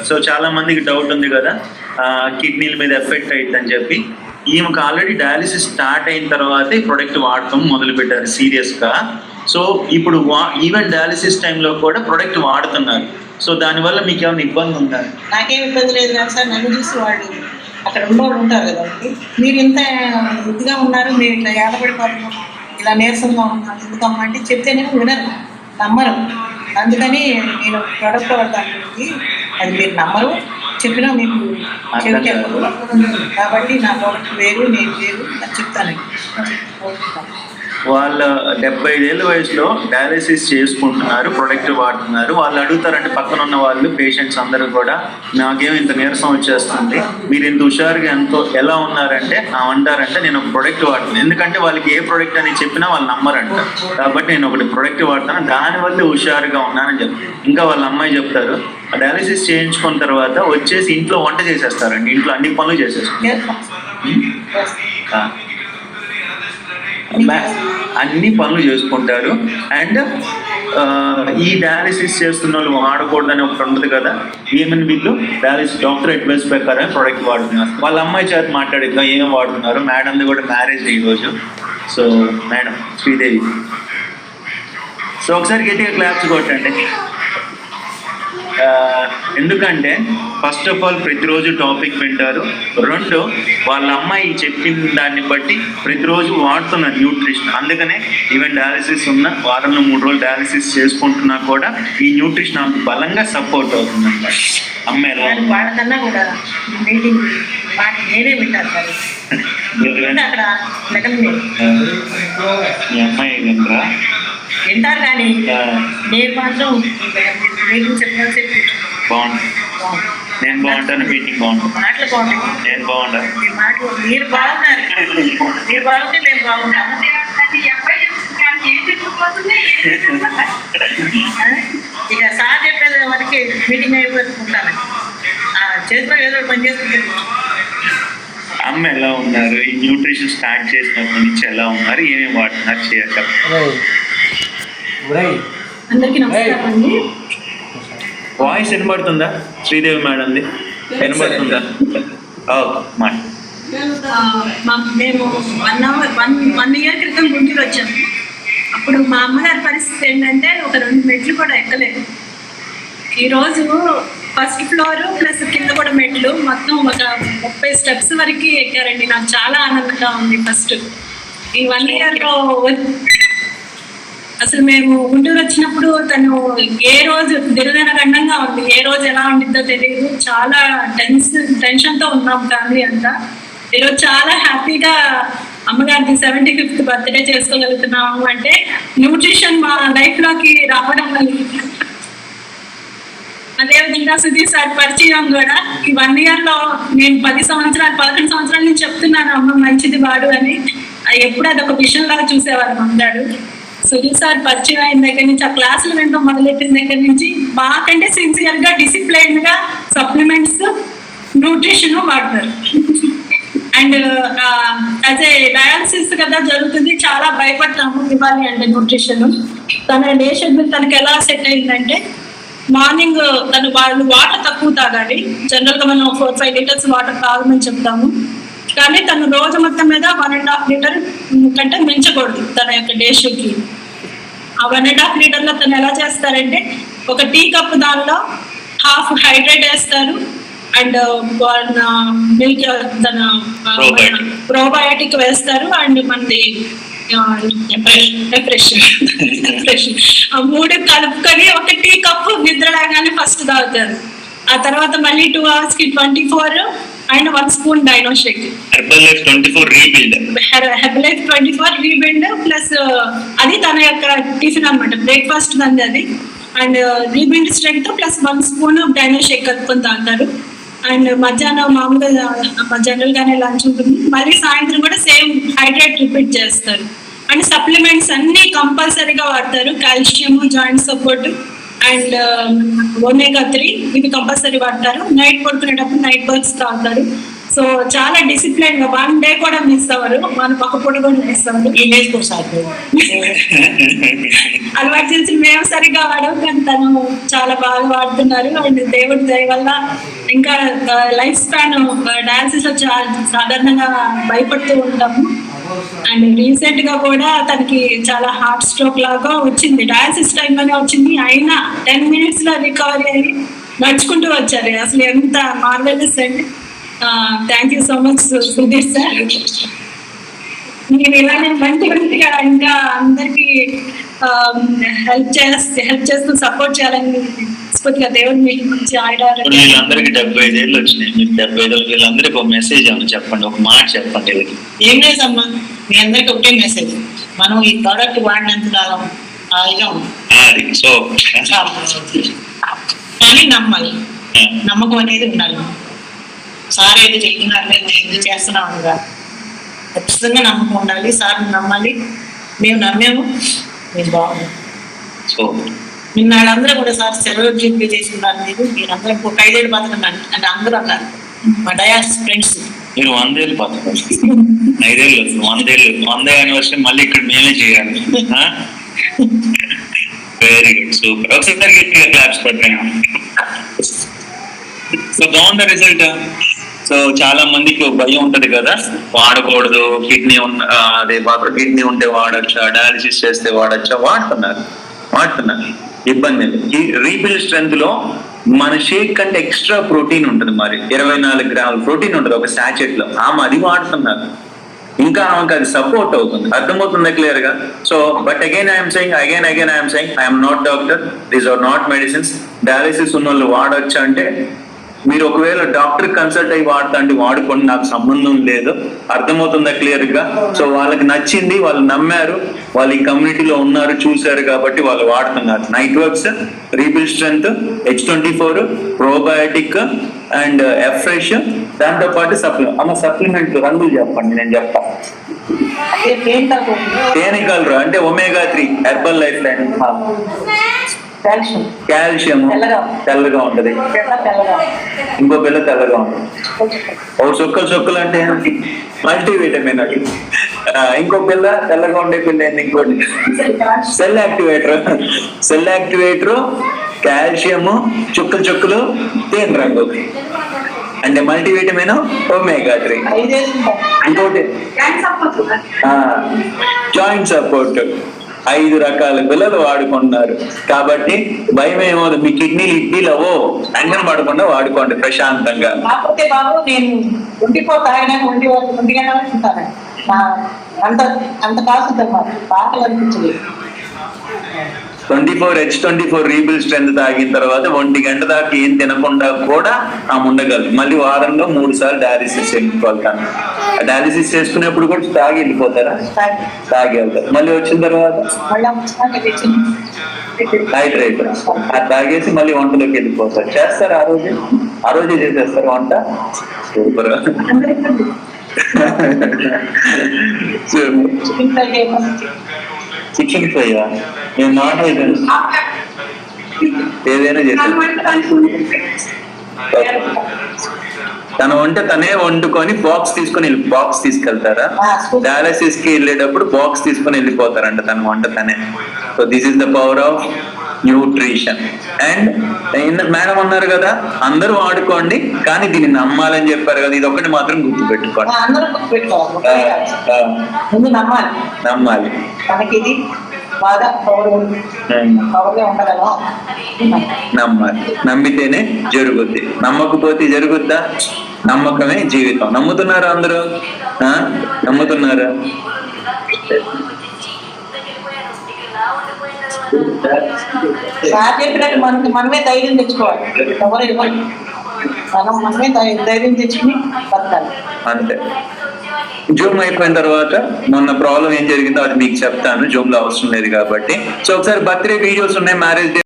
So చాలా మందికి doubt ఉంది కదా, కిడ్నీల మీద ఎఫెక్ట్ అయ్యిందని చెప్పి. ఈమెకు ఆల్రెడీ డయాలిసిస్ స్టార్ట్ అయిన తర్వాత ఈ ప్రొడక్ట్ వాడటం మొదలు పెట్టారు సీరియస్గా. సో ఇప్పుడు ఈవెన్ డయాలిసిస్ టైంలో కూడా ప్రొడక్ట్ వాడుతున్నారు. సో దానివల్ల మీకు ఏమైనా ఇబ్బంది ఉందా? నాకేం ఇబ్బంది లేదు కానీ సార్, నన్ను చూసి వాళ్ళు అక్కడ ఉన్నవాళ్ళు ఉంటారు కదండి, మీరు ఇంత వృద్ధిగా ఉన్నారు, మీరు ఇట్లా ఏడబడిపోతున్నారు, ఇలా నీరసంగా ఉన్నారు ఎందుకమ్మా అంటే చెప్తేనే వినరు, నమ్మరు. అందుకని నేను ప్రొడక్ట్ వాడతానికి అది మీరు నమ్మరు, చెప్పినా మీకు చెవికెళ్ళదు. కాబట్టి నా ప్రొడక్ట్ వేరు, నేను వేరు అని చెప్తానండి. వాళ్ళ 75 ఏళ్ళ వయసులో డయాలిసిస్ చేసుకుంటున్నారు, ప్రొడక్ట్ వాడుతున్నారు. వాళ్ళు అడుగుతారంటే పక్కన ఉన్న వాళ్ళు పేషెంట్స్ అందరూ కూడా, నాకేమో ఇంత నీరసం వచ్చేస్తుంది, మీరు ఇంత హుషారుగా ఎలా ఉన్నారంటే అంటారంటే నేను ఒక ప్రొడక్ట్ వాడుతున్నాను. ఎందుకంటే వాళ్ళకి ఏ ప్రొడక్ట్ అని చెప్పినా వాళ్ళు నమ్మరంట. కాబట్టి నేను ఒకటి ప్రొడక్ట్ వాడుతాను, దానివల్ల హుషారుగా ఉన్నానని చెప్తాను. ఇంకా వాళ్ళ అమ్మాయి చెప్తారు, డయాలిసిస్ చేయించుకున్న తర్వాత వచ్చేసి ఇంట్లో వంట చేసేస్తారండి, ఇంట్లో అన్ని పనులు చేసేస్తారు, అన్ని పనులు చేసుకుంటారు. అండ్ ఈ డయాలిసిస్ చేస్తున్న వాళ్ళు వాడకూడదని ఒకటి ఉంటుంది కదా, ఏమని వీళ్ళు డయాలిసిస్ డాక్టర్ అడ్వైస్ ప్రకారం ప్రొడక్ట్ వాడుతున్నారు. వాళ్ళ అమ్మాయి చేత మాట్లాడిద్దాం ఏం వాడుతున్నారు. మేడంది కూడా మ్యారేజ్ ఈరోజు. సో మేడం శ్రీదేవి, సో ఒకసారి గట్టిగా క్లాప్స్ కొట్టండి. ఎందుకంటే ఫస్ట్ ఆఫ్ ఆల్ ప్రతిరోజు టాపిక్ వింటారు, రెండు వాళ్ళ అమ్మాయి చెప్పిన దాన్ని బట్టి ప్రతిరోజు వాడుతున్నారు న్యూట్రిషన్. అందుకనే ఈవెన్ డయాలిసిస్ ఉన్న వారంలో 3 రోజులు డయాలిసిస్ చేసుకుంటున్నా కూడా ఈ న్యూట్రిషన్ ఆమెకు బలంగా సపోర్ట్ అవుతుంది అనమాట. అమ్మాయి వాళ్ళకన్నా కూడా మీటింగ్ నేనే వింటాను సార్, అక్కడ మీ అమ్మాయి వింటారా? వింటారు కానీ నేను మాత్రం మీటింగ్ చెప్పాల్సి బాగుంటుంది. నేను బాగుంటాను, మీటింగ్ బాగుంటుంది, మాటలు బాగుంటాయి, నేను బాగుంటాను, మీ మాటలు మీరు బాగున్నారు, మీరు బాగుంటే మేము బాగుంటాము. ఇక సార్ చెప్పేది వరకు మీటింగ్ అయిపోతుంటాను, చేతిలో ఏదో పని చేసుకుంటే. అమ్మ ఎలా ఉన్నారు? ఈ న్యూట్రిషన్ స్టార్ట్ చేసినప్పటి నుంచి ఎలా ఉన్నారు? ఏమేమి వాడుతున్నారు? చేయక అందరికీ నమస్కారం అండి. వాయిస్ వినబడుతుందా శ్రీదేవి మేడంది? వినబడుతుందా? మేము 1 ఇయర్ క్రితం గుంటూరు వచ్చాము. అప్పుడు మా అమ్మగారి పరిస్థితి ఏంటంటే ఒక 2 మెట్లు కూడా ఎక్కలేదు. ఈరోజు ఫస్ట్ ఫ్లోర్ ప్లస్ కింద కూడా మెట్లు మొత్తం ఒక 30 స్టెప్స్ వరకు ఎక్కారండి. నాకు చాలా ఆనందంగా ఉంది. ఫస్ట్ ఈ 1 ఇయర్లో అసలు మేము గుంటూరు వచ్చినప్పుడు తను ఏ రోజు దినదిన గండంగా ఉంది, ఏ రోజు ఎలా ఉండిద్దో తెలియదు. చాలా టెన్షన్తో ఉన్నాం ఫ్యామిలీ అంతా. ఈరోజు చాలా హ్యాపీగా అమ్మగారికి 75th బర్త్డే చేసుకోగలుగుతున్నాము అంటే న్యూట్రిషన్ మా లైఫ్లోకి రావడం వల్ల. అదేవిధంగా సుధీర్ సార్ పరిచయం కూడా ఈ 1 ఇయర్లో నేను 11 సంవత్సరాల నుంచి చెప్తున్నాను అమ్మ మంచిది వాడు అని. ఎప్పుడు అదొక విషయం లాగా చూసేవారు అందరూ. సుధీర్ సార్ పరిచయం అయిన దగ్గర నుంచి, ఆ క్లాసులు వినడం మొదలెట్టిన దగ్గర నుంచి మాకంటే సిన్సియర్గా డిసిప్లైన్గా సప్లిమెంట్స్ న్యూట్రిషన్ వాడతారు. అండ్ యాజ్ ఏ డయాలసిస్ కదా జరుగుతుంది, చాలా భయపడతాము ఇవ్వాలి అంటే న్యూట్రిషన్. తన డే షెడ్యూల్ తనకి ఎలా సెట్ అయిందంటే, మార్నింగ్ వాళ్ళు వాటర్ తక్కువ తాగాలి. జనరల్గా మనం 4-5 లీటర్స్ వాటర్ తాగమని చెప్తాము. కానీ తను రోజు మొత్తం మీద 1.5 లీటర్ కంటే మించకూడదు తన యొక్క డే షెడ్యూల్. ఆ 1.5 లీటర్లో తను ఎలా చేస్తారంటే, ఒక టీ కప్ దానిలో హాఫ్ హైడ్రేట్ వేస్తారు అండ్ మిల్క్ తన ప్రోబయోటిక్ వేస్తారు అండ్ మనది ఫ్రెష్ ఆ 3 కలుపుకొని ఒక టీ కప్ నిద్ర లాగానే ఫస్ట్ తాగుతారు. ఆ తర్వాత మళ్ళీ 2 అవర్స్కి 24 and 1 spoon dino shake. Herbalife 24 rebuild plus అది తన యొక్క టిఫిన్ అనమాట, బ్రేక్ఫాస్ట్ దంది అది. And rebuild strength plus 1 spoon dino shake కలుపుకొని తాగుతారు. అండ్ మధ్యాహ్నం మామూలుగా జనరల్గానే లంచ్ ఉంటుంది. మళ్ళీ సాయంత్రం కూడా సేమ్ హైడ్రేట్ రిపీట్ చేస్తారు. అండ్ సప్లిమెంట్స్ అన్నీ కంపల్సరీగా వాడతారు. Calcium, joint support and omega 3 ఇవి కంపల్సరీ వాడతారు. నైట్ పడుకునేటప్పుడు నైట్ బర్డ్స్ తాగుతారు. సో చాలా డిసిప్లైన్ గా 1 డే కూడా మిస్ అవ్వరు, మన పక్క పూట కూడా మిస్ అవ్వరు. ఈ నేర్చుకో సార్ అలవాటు చేసి మేము సరిగ్గా వాడము, కానీ తను చాలా బాగా వాడుతున్నారు. అండ్ దేవుడి దయ వల్ల ఇంకా లైఫ్ స్పాన్ డయాలసిస్ లో సాధారణంగా భయపడుతూ ఉంటాము. అండ్ రీసెంట్ గా కూడా తనకి చాలా హార్ట్ స్ట్రోక్ లాగా వచ్చింది, డయాలసిస్ టైంలోనే వచ్చింది. అయినా 10 minutes లో రికవరీ అయ్యి నడుచుకుంటూ వచ్చారు. అసలు ఎంత మార్వెలస్ అండి. Thank you so much Sudheer sir. మీరు ఇలానే మంచిగా ఇంకా అందరికి హెల్ప్ చేస్తూ సపోర్ట్ చేయాలని స్ఫూర్తిగా దేవుడు మీకు మంచి ఆయుధాలు. వీళ్ళందరికీ 75 ఏళ్ళు వచ్చినాయి. మీకు 75 ఏళ్ళు, వీళ్ళందరికీ ఒక మెసేజ్ ఏమన్నా చెప్పండి, ఒక మాట చెప్పండి. ఏం లేదమ్మా, మీ అందరికి ఒకటే మెసేజ్, మనం ఈ ప్రోడక్ట్ వాడినంత కాలం హాయిగా ఉంది. సో కానీ నమ్మాలి, నమ్మకం అనేది ఉండాలి. సార్ ఏది చెప్తున్నారు, నేను ఎందుకు చేస్తున్నాం అనగా ఖచ్చితంగా నమ్మకం ఉండాలి. సార్ నమ్మాలి, మేము నమ్మాము, మేము బాగున్నాం. సో నిన్న వాళ్ళందరూ కూడా సార్ సెలవు జీపీ చేసుకున్నారు. మీరందరూ ఇంకొక 5 ఏళ్ళు బతకన్నారు అంటే అందరూ అన్నారు, మా డయాస్ ఫ్రెండ్స్. మీరు 100 ఏళ్ళు బతకాలి, 5 ఏళ్ళు 100 ఏళ్ళు, 100 యానివర్సరీ మళ్ళీ ఇక్కడ మేమే చేయాలి. Very good, super. ఒకసారి క్లాప్స్ పట్టాను. సో బాగుంది రిజల్ట్. సో చాలా మందికి భయం ఉంటది కదా, వాడకూడదు, కిడ్నీ అదే బాగా కిడ్నీ ఉంటే వాడచ్చా, డయాలసిస్ చేస్తే వాడచ్చా. వాడుతున్నారు, ఇబ్బంది లేదు. ఈ రీబిల్డ్ స్ట్రెంత్ లో మన షేక్ కంటే ఎక్స్ట్రా ప్రోటీన్ ఉంటుంది, మరి 24 గ్రాముల ప్రోటీన్ ఉంటుంది ఒక సాచెట్ లో. ఆమె అది వాడుతున్నారు, ఇంకా ఆమెకు అది సపోర్ట్ అవుతుంది. అర్థమవుతుంది క్లియర్ గా. So but again I'm saying I'm not doctor, these are not medicines. Dialysis ఉన్న వాళ్ళు వాడొచ్చా అంటే, మీరు ఒకవేళ డాక్టర్ కన్సల్ట్ అయ్యి వాడుతుంటే వాడుకోండి, నాకు సంబంధం లేదు. అర్థమవుతుందా క్లియర్ గా. సో వాళ్ళకి నచ్చింది, వాళ్ళు నమ్మారు, వాళ్ళు ఈ కమ్యూనిటీలో ఉన్నారు, చూశారు కాబట్టి వాళ్ళు వాడుతున్నారు. Night works, rebuild strength, H24, probiotic and afresh, దాంతో పాటు సప్లిమెంట్ రంగులు చెప్పండి, నేను చెప్తా. తేనె కలరు అంటే Omega-3 herbal life line. Calcium తెల్లగా ఉంటది, ఇంకో పిల్ల తెల్లగా ఉంటుంది. ఓ సొక్కలు అంటే మల్టీవిటమిన్ అది. ఇంకో పిల్ల తెల్లగా ఉండే పిల్ల ఏంటి, ఇంకోటి సెల్ యాక్టివేటర్, కాల్షియము, చుక్కలు తేనె రంగు అంటే మల్టీవిటమిన్, Omega-3. ఇంకోటి జాయింట్ సపోర్ట్. 5 రకాల పిల్లలు వాడుకుంటున్నారు కాబట్టి భయం ఏమవుతుంది, మీ కిడ్నీలు ఇడ్లీలు అవో, టెన్షన్ పడకుండా వాడుకోండి ప్రశాంతంగా. కాకపోతే బాబు నేను 24 అంత కాస్తుంది పాటలు అనిపించలేదు. 24 H24 రీబిల్డ్ స్ట్రెంత్ తాగిన తర్వాత 1 గంట దాకా ఏం తినకుండా కూడా ఆమె ఉండగలదు. మళ్ళీ వారంలో 3 సార్లు డయాలిసిస్ చేయించుకోవాలి. డయాలిసిస్ చేసుకునేప్పుడు కూడా తాగి వెళ్ళిపోతారా? తాగి వెళ్తారు. మళ్ళీ వచ్చిన తర్వాత హైడ్రేట్ అది తాగేసి మళ్ళీ వంటలోకి వెళ్ళిపోతారు. చేస్తారు ఆ రోజే చేసేస్తారు వంట. సూపర్. చికెన్ ఫ్రై, నేను నాన్ వెజ్ ఏదైనా చేస్తాను. తన వంట తనే వండుకొని బాక్స్ తీసుకెళ్తారా? డయాలసిస్ కి వెళ్ళేటప్పుడు బాక్స్ తీసుకొని వెళ్ళిపోతారంట తన వంట తనే. So this is the power of nutrition. And madam అన్నారు కదా, అందరూ వాడుకోండి, కానీ దీన్ని నమ్మాలని చెప్పారు కదా, ఇది ఒకటి మాత్రం గుర్తుపెట్టుకోండి. నమ్మాలి. నమ్మాలి, నమ్మితేనే జరుగుద్ది. నమ్మకపోతే జరుగుద్దా? నమ్మకమే జీవితం. నమ్ముతున్నారా అందరూ? నమ్ముతున్నారా? మనమే ధైర్యం తెచ్చుకోవాలి, ఎవరు ఇవ్వాలి, మనమే ధైర్యం తెచ్చుకుని బతకాలి అంతే. జూమ్ అయిపోయిన తర్వాత మొన్న ప్రాబ్లం ఏం జరిగిందో అది మీకు చెప్తాను, జూమ్ లో అవసరం లేదు కాబట్టి. సో ఒకసారి బర్త్డే వీడియోస్ ఉన్నాయి, మ్యారేజ్ డే